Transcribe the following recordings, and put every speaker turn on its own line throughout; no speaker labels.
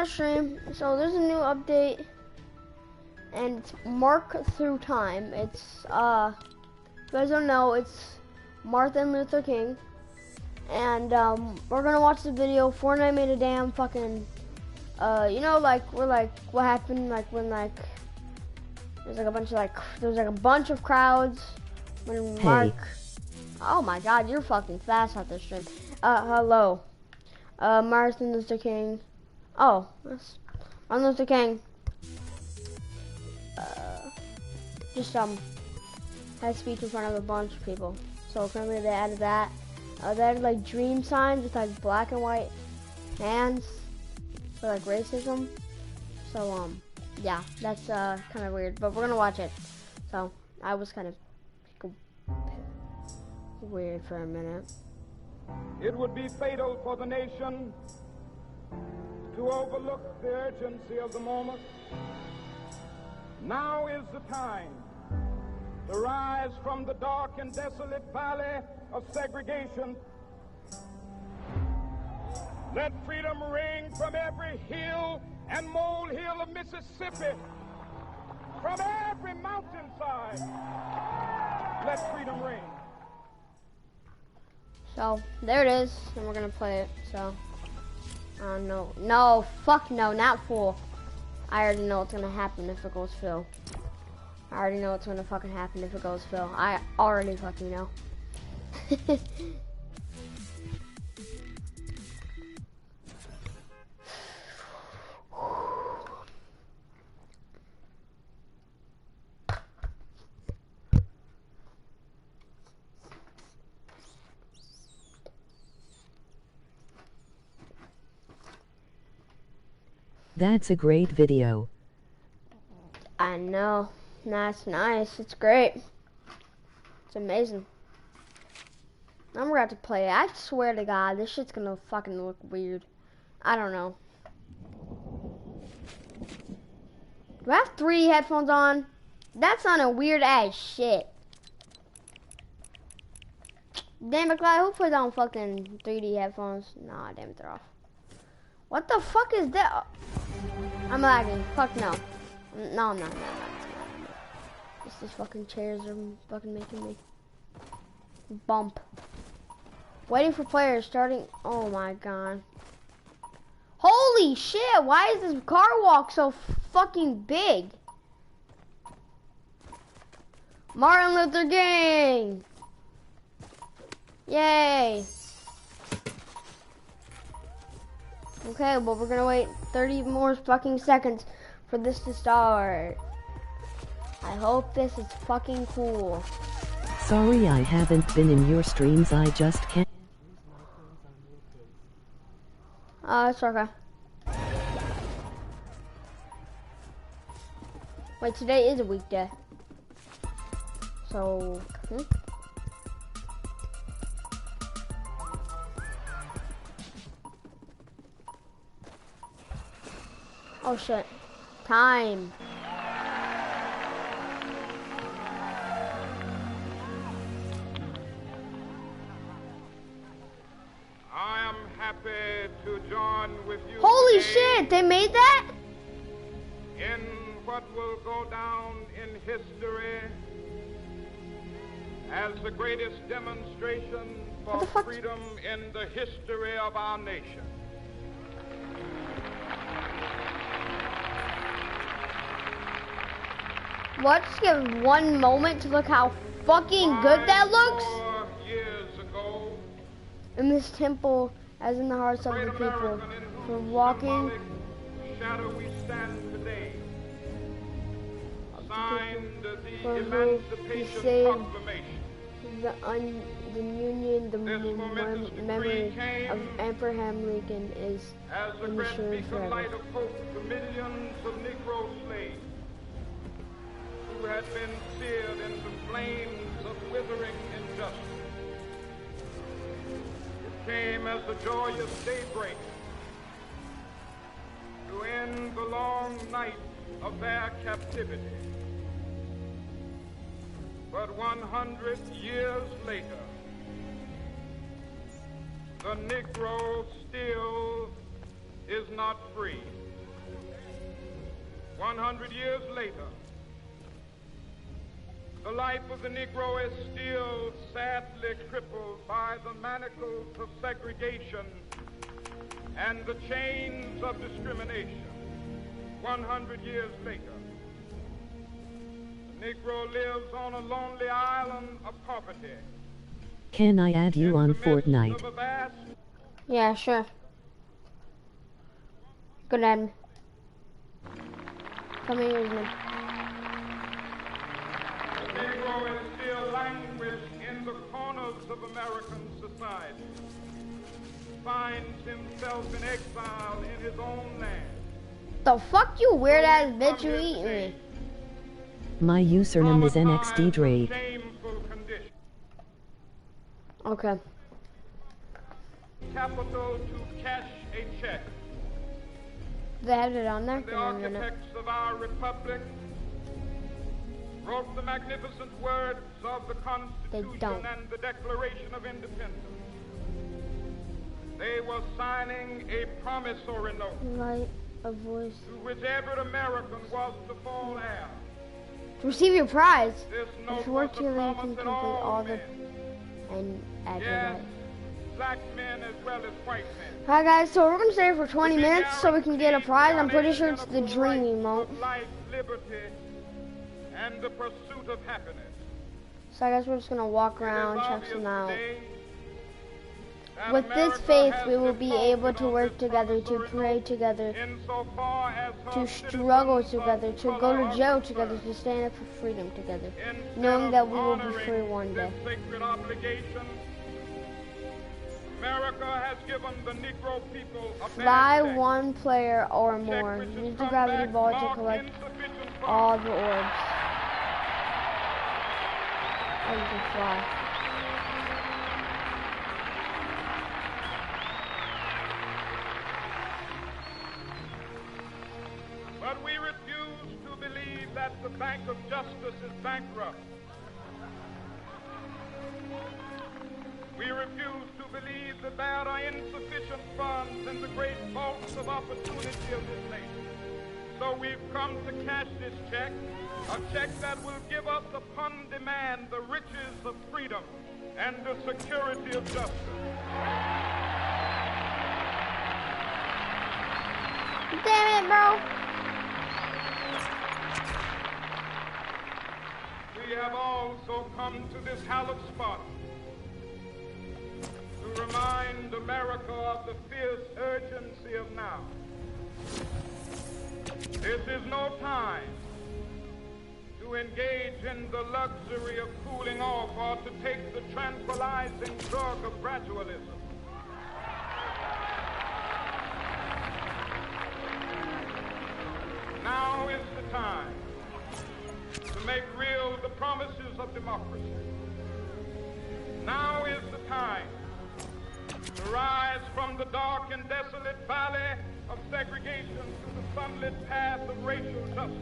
a stream. So there's a new update, and it's Mark Through Time. It's if you guys don't know, it's Martin Luther King, and we're gonna watch the video. Fortnite made a damn fucking, you know, like we're like what happened like when like there's like a bunch of crowds when Mark. Oh my God, you're fucking fast on this stream. Hello. Martin Luther King. Oh, that's Martin Luther King. Just had a speech in front of a bunch of people. So apparently they added that. They added like dream signs with like black and white hands for like racism. So yeah, that's kind of weird, but we're gonna watch it. So I was kind of weird for a minute.
It would be fatal for the nation to overlook the urgency of the moment. Now is the time to rise from the dark and desolate valley of segregation. Let freedom ring from every hill and molehill of Mississippi, from every mountainside. Let freedom ring.
So there it is, and we're gonna play it. So, no, fuck no, not full. I already know what's gonna happen if it goes Phil. I already know what's gonna fucking happen if it goes Phil. I already fucking know.
That's a great video.
I know. That's nice. It's great. It's amazing. I'm gonna have to play it. I swear to God, this shit's gonna fucking look weird. I don't know. Do I have 3 headphones on? That's on a weird ass shit. Damn it, Clyde, who put on fucking 3D headphones? Nah, damn it, they're off. What the fuck is that? I'm lagging. Fuck no. No, I'm not. These fucking chairs are fucking making me bump. Waiting for players starting. Oh my God. Holy shit, why is this car walk so fucking big? Martin Luther King! Yay! Okay, well we're gonna wait 30 more fucking seconds for this to start. I hope this is fucking cool.
Sorry I haven't been in your streams, I just can't.
It's okay. Wait, today is a weekday. So, Oh shit. Time.
I am happy to join with you.
Holy
today
shit, they made that?
in what will go down in history as the greatest demonstration for freedom in the history of our nation.
What? Just give one moment to look how fucking good that looks.
4 years ago,
In this temple, as in the hearts of the people, for walking
shadow we stand today, signed the
for who he
Emancipation
saved
Proclamation.
the Union, the
This momentous decree
memory
came
of Abraham Lincoln is
as the
in the
great
stream
beacon
forever.
light of hope to millions of Negro slaves who had been seared in the flames of withering injustice. It came as a joyous daybreak to end the long night of their captivity. But 100 years later, the Negro still is not free. 100 years later, the life of the Negro is still sadly crippled by the manacles of segregation and the chains of discrimination. 100 years later, the Negro lives on a lonely island of poverty.
Can I add you on Fortnite?
Yeah, sure. Good add me. Come here, man.
The Negro is still languished in the corners of American society. Finds himself in exile in his own land.
The fuck you weird ass bitch, you eating me?
My username is NXD Drake.
Okay.
Capital to cash a check.
They had it on there?
The architects of our republic wrote the magnificent words of the Constitution and the Declaration of Independence. They were signing a promissory note.
Right, a voice.
To which every American was to fall heir.
To receive your prize.
This
If
note
you
was
work
a
together, you
promise
can
in
complete
all
all the
men.
and add your
Yes,
life.
black men as well as white men.
Alright guys, so we're gonna stay for 20 minutes so we can get a prize. I'm pretty sure it's the dream emote.
Life, liberty, and the pursuit of happiness.
So I guess we're just gonna walk around,
It is
check
obvious
some out.
today that
With this
America
faith,
has
we will be
defaulted
able to
on
work
this
together, to
promissory
pray
note
together,
insofar as her
to struggle
citizens
together,
of
to
color
go to
are
jail
concerned.
together, to stand up for freedom together,
Instead
knowing
of
that we will be
honoring
free one day.
this sacred obligation, America has given the Negro people a
Fly
bad check.
one player or
Check
more.
which has
Use the
come
gravity
back
ball to
marked
collect
insufficient funds.
all the orbs. Oh, you can fly.
But we refuse to believe that the Bank of Justice is bankrupt. We refuse to believe that there are insufficient funds in the great vaults of opportunity of this nation. So we've come to cash this check, a check that will give us upon demand the riches of freedom and the security of justice.
Damn it, bro.
We have also come to this hallowed spot to remind America of the fierce urgency of now. This is no time to engage in the luxury of cooling off or to take the tranquilizing drug of gradualism. Now is the time to make real the promises of democracy. Now is the time to rise from the dark and desolate valley of segregation to the sunlit path of racial justice.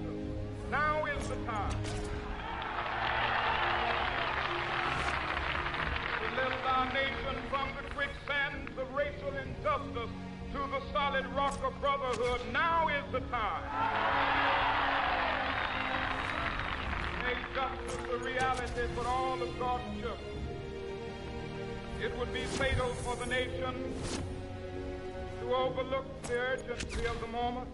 Now is the time to lift our nation from the quicksands of racial injustice to the solid rock of brotherhood. Now is the time. Make justice a reality for all of God's children. It would be fatal for the nation to overlook the urgency of the moment.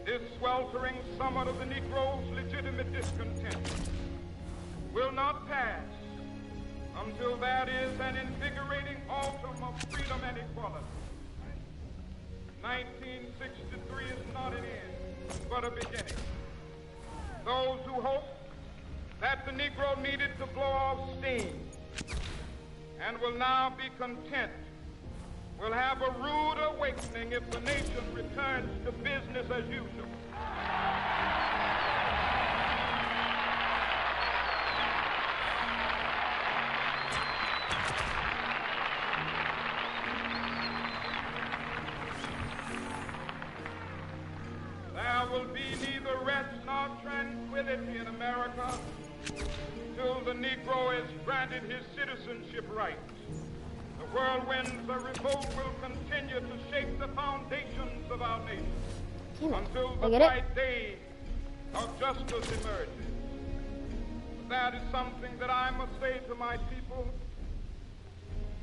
This sweltering summit of the Negro's legitimate discontent will not pass until there is an invigorating autumn of freedom and equality. 1963 is not an end, but a beginning. Those who hope that the Negro needed to blow off steam and will now be content will have a rude awakening if the nation returns to business as usual. There will be neither rest nor tranquility in America till the Negro is granted his citizenship rights. The whirlwinds of revolt will continue to shake the foundations of our nation.
Damn it.
until
I
the
get it?
bright day of justice emerges. That is something that I must say to my people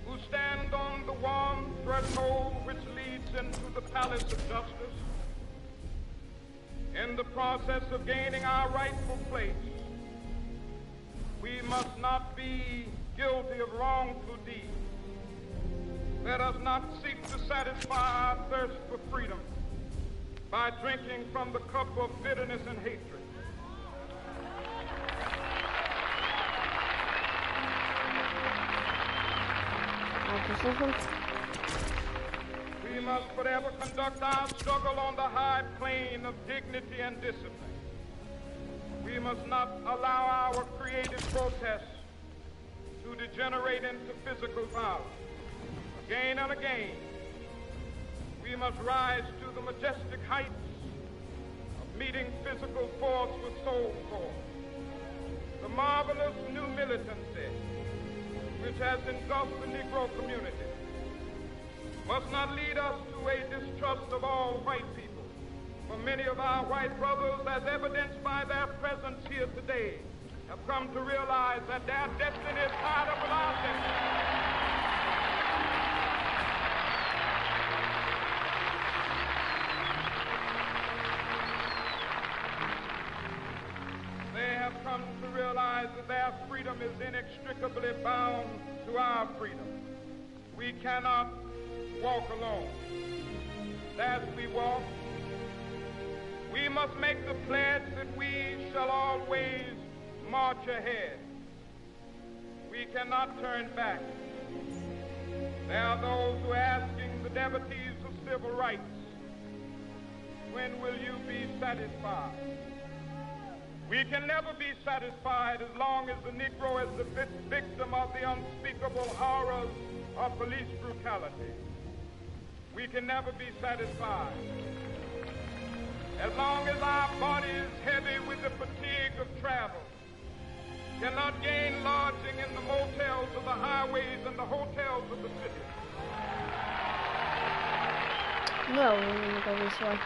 who stand on the warm threshold which leads into the palace of justice. In the process of gaining our rightful place, we must not be guilty of wrongful deeds. Let us not seek to satisfy our thirst for freedom by drinking from the cup of bitterness and hatred. We must forever conduct our struggle on the high plane of dignity and discipline. We must not allow our creative protests to degenerate into physical violence. Again and again, we must rise to the majestic heights of meeting physical force with soul force. The marvelous new militancy which has engulfed the Negro community must not lead us to a distrust of all white people. For many of our white brothers, as evidenced by their presence here today, have come to realize that their destiny is tied up with our destiny. They have come to realize that their freedom is inextricably bound to our freedom. We cannot walk alone. As we walk, we must make the pledge that we shall always march ahead. We cannot turn back. There are those who are asking the devotees of civil rights, when will you be satisfied? We can never be satisfied as long as the Negro is the victim of the unspeakable horrors of police brutality. We can never be satisfied as long as our body is heavy with the fatigue of travel, cannot gain lodging in the motels of the highways and the hotels of the city.
No, we're going to go this way.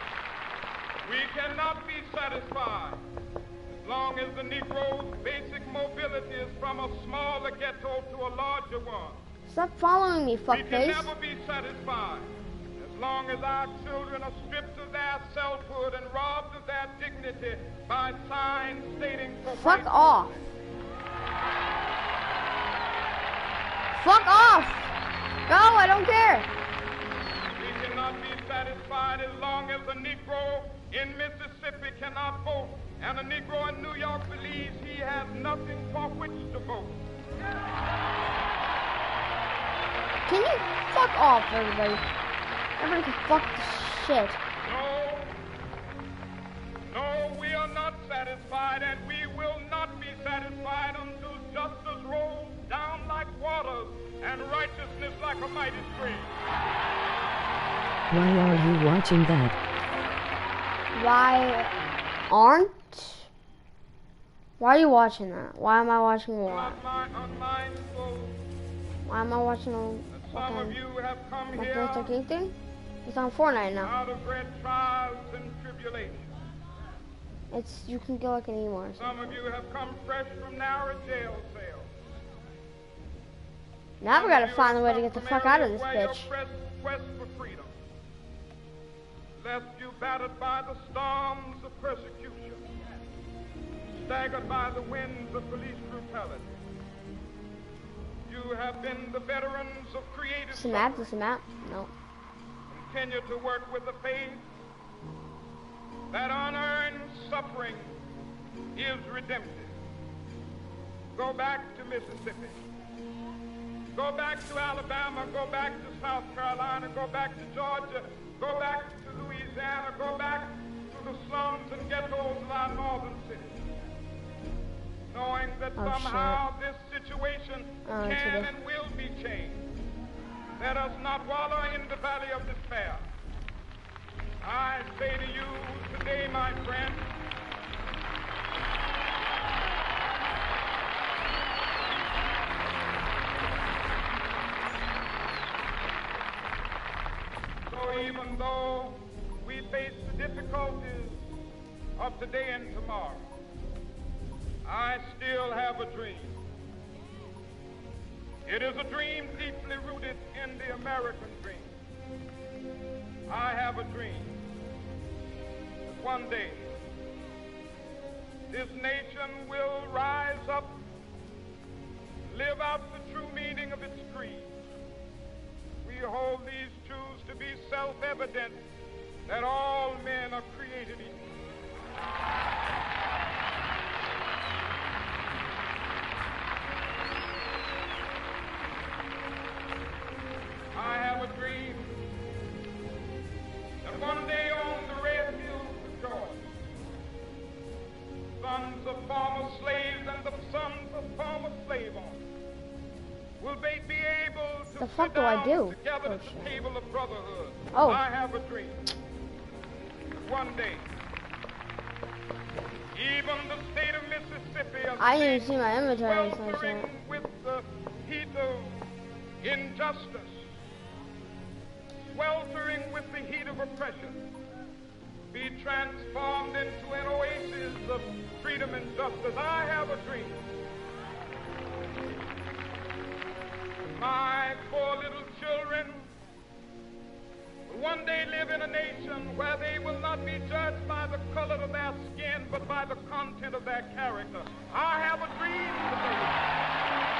We cannot be satisfied as long as the Negro's basic mobility is from a smaller ghetto to a larger one.
Stop following me,
We
fuckface.
can never be satisfied as long as our children are stripped of their selfhood and robbed of their dignity by signs stating for
Fuck
white
off.
only.
Fuck off. No, I don't care.
We cannot be satisfied as long as a Negro in Mississippi cannot vote and a Negro in New York believes he has nothing for which to vote.
Can you fuck off, everybody? Everybody can fuck the shit.
No, we are not satisfied, and we will not be satisfied until justice rolls down like waters and righteousness like a mighty stream.
Why are you watching that?
Why aren't? Why are you watching that? Why am I watching what?
Unmindful
Why am I watching a
that some of
fucking
you have come
Martin
here
Luther King thing? It's on Fortnite now.
out of great trials and tribulations.
It's, you can go like an emo or something.
Some of you have come fresh from narrow jail cells.
Now we
Some
gotta
of you
find a
have
way to
come
get the
from
fuck out of
areas
this
where your
bitch.
quest for freedom left you battered by the storms of persecution, staggered by the winds of police brutality. You have been the veterans of creative
This is a map?
suffering.
This is a map? No.
Continue to work with the faith that unearned suffering is redemptive. Go back to Mississippi. Go back to Alabama. Go back to South Carolina. Go back to Georgia. Go back to Louisiana. Go back to the slums and ghettos of our northern cities. Knowing that somehow this situation can and will be changed. Let us not wallow in the valley of despair. I say to you today, my friend, so even though we face the difficult of today and tomorrow, I still have a dream. It is a dream deeply rooted in the American dream. I have a dream that one day this nation will rise up, live out the true meaning of its creed. We hold these truths to be self-evident, that all men are created equal. I have a dream that one day on the red hills of Georgia, sons of former slaves and the sons of former slave owners will be able to sit down together at the table of brotherhood.
Oh.
I have a dream. One day, even the state of Mississippi,
I didn't see my inventory.
sweltering with the heat of injustice, sweltering with the heat of oppression, be transformed into an oasis of freedom and justice. I have a dream. My poor little children will one day live in a nation where they will not be judged by the color of their skin, but by the content of their character. I have a dream today.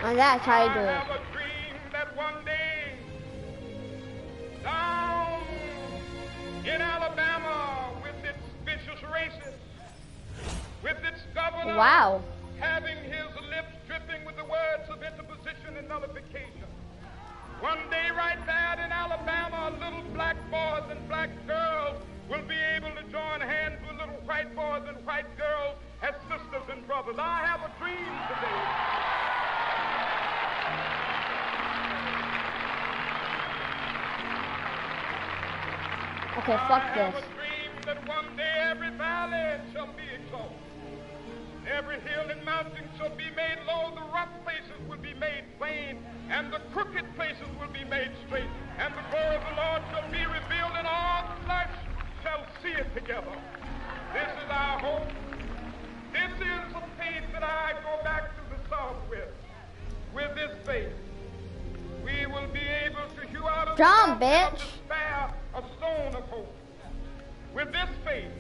And that's how you do
I
it.
have a dream that one day, down in Alabama, with its vicious racists, with its governor
Wow.
having his lips dripping with the words of interposition and nullification, one day right there in Alabama, little black boys and black girls will be able to join hands with little white boys and white girls as sisters and brothers. I have a dream today.
Okay, fuck
I
this.
have a dream that one day every valley shall be exalted. Every hill and mountain shall be made low. The rough places will be made plain, and the crooked places will be made straight. And the glory of the Lord shall be revealed, and all flesh shall see it together. This is our hope. This is the faith that I go back to the South with. With this faith, we will be able to hew out of
Jump,
the
bitch.
despair a stone of hope. With this faith,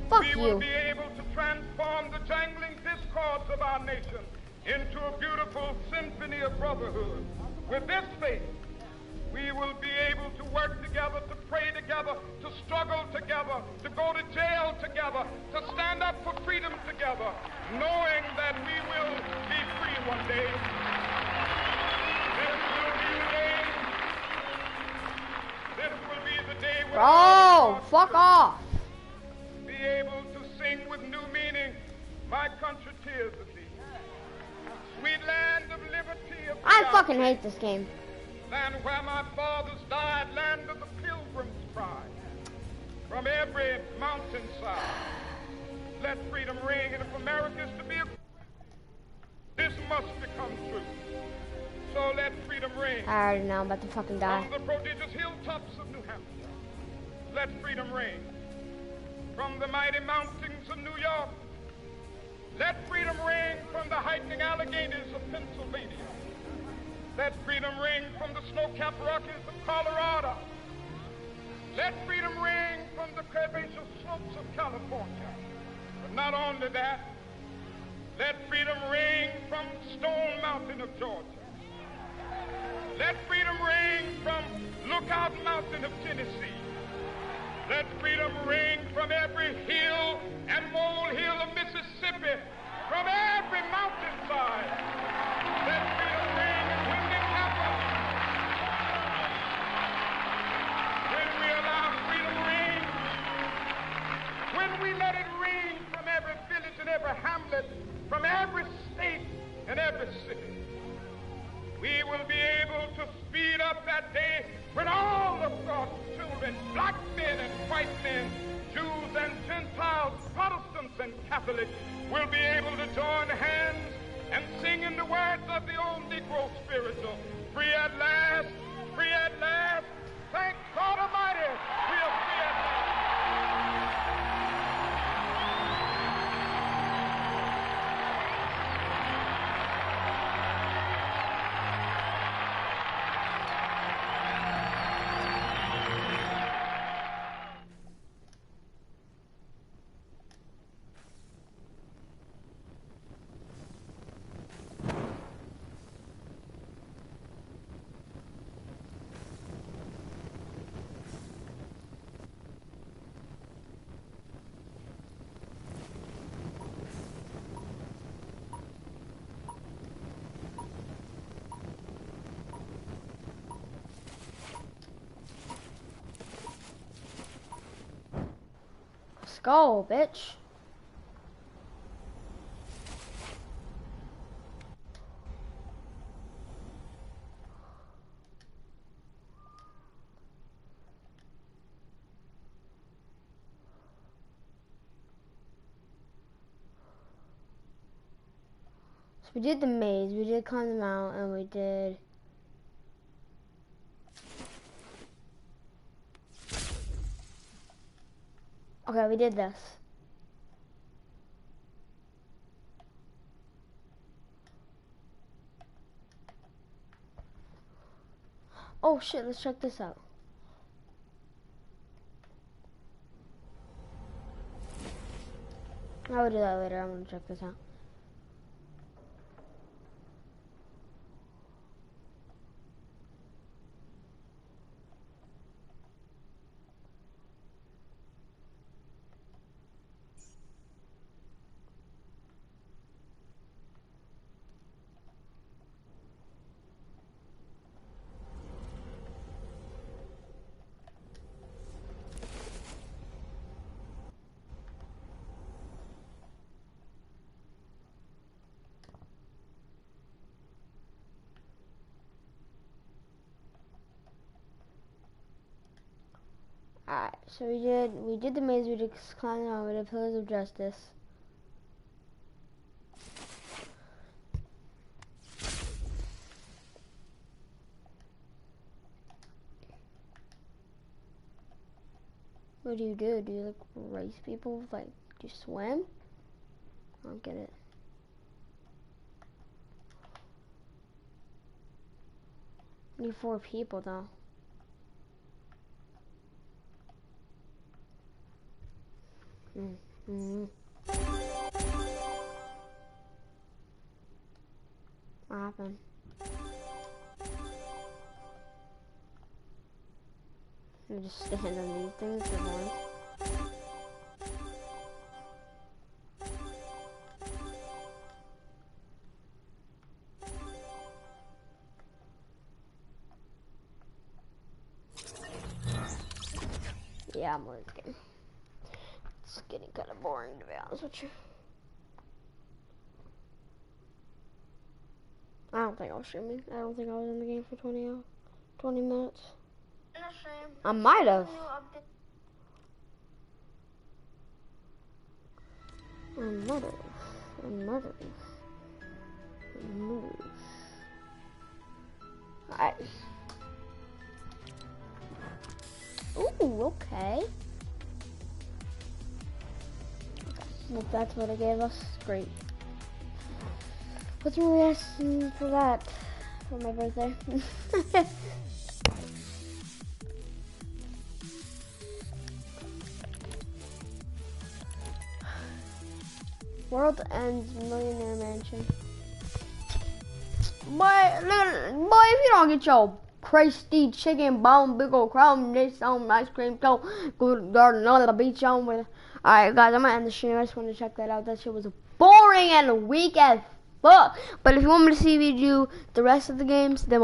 Fuck
we will
you.
be able to transform the jangling discords of our nation into a beautiful symphony of brotherhood. With this faith, we will be able to work together, to pray together, to struggle together, to go to jail together, to stand up for freedom together, knowing that we will be free one day. This will be the day. This will be the day when
Bro, fuck off.
be able to sing with new meaning, my country tears of thee. Sweet land of liberty of
I
God,
fucking hate this game.
land where my fathers died, land of the pilgrim's pride. From every mountainside, let freedom ring, and if America is to be this must become true. So let freedom ring.
I already know I'm about to fucking die.
From the prodigious hilltops of New Hampshire, let freedom ring. From the mighty mountains of New York, let freedom ring. From the heightening Alleghenies of Pennsylvania, let freedom ring. From the snow-capped Rockies of Colorado, let freedom ring. From the curvaceous slopes of California. But not only that, let freedom ring from Stone Mountain of Georgia. Let freedom ring from Lookout Mountain of Tennessee. Let freedom ring from every hill and molehill of Mississippi, from every mountainside. Let freedom ring, and when it happens, when we allow freedom ring, when we let it ring from every village and every hamlet, from every state and every city, we will be able to speed up that day when all of God's children, black men and white men, Jews and Gentiles, Protestants and Catholics, will be able to join hands and sing in the word words of the old Negro spiritual. Free at last, free at last. Thank God Almighty, we are free at last.
Let's go, bitch. So we did the maze, we did climb the mountain, and we did... Okay, we did this. Oh shit, let's check this out. I will do that later, I'm gonna check this out. Alright, so we did the maze, we did climb the mountain, we did Pillars of Justice. What do you do? Do you like race people? Like, do you swim? I don't get it. Need 4 people though. What happened? You just stand on these things for once. Yeah, I'm working. It's getting kind of boring, to be honest with you. I don't think I was streaming. I don't think I was in the game for 20 minutes. I might have. I might have. Alright. Ooh, okay. Well, that's what it gave us. Great. What's your reaction for that? For my birthday? World Ends Millionaire Mansion. Boy, if you don't get your crusty chicken bone, big old crown, this on ice cream, go good garden on the beach on with. Alright, guys, I'm gonna end the stream. I just wanted to check that out. That shit was boring and weak as fuck. But if you want me to see me do the rest of the games, then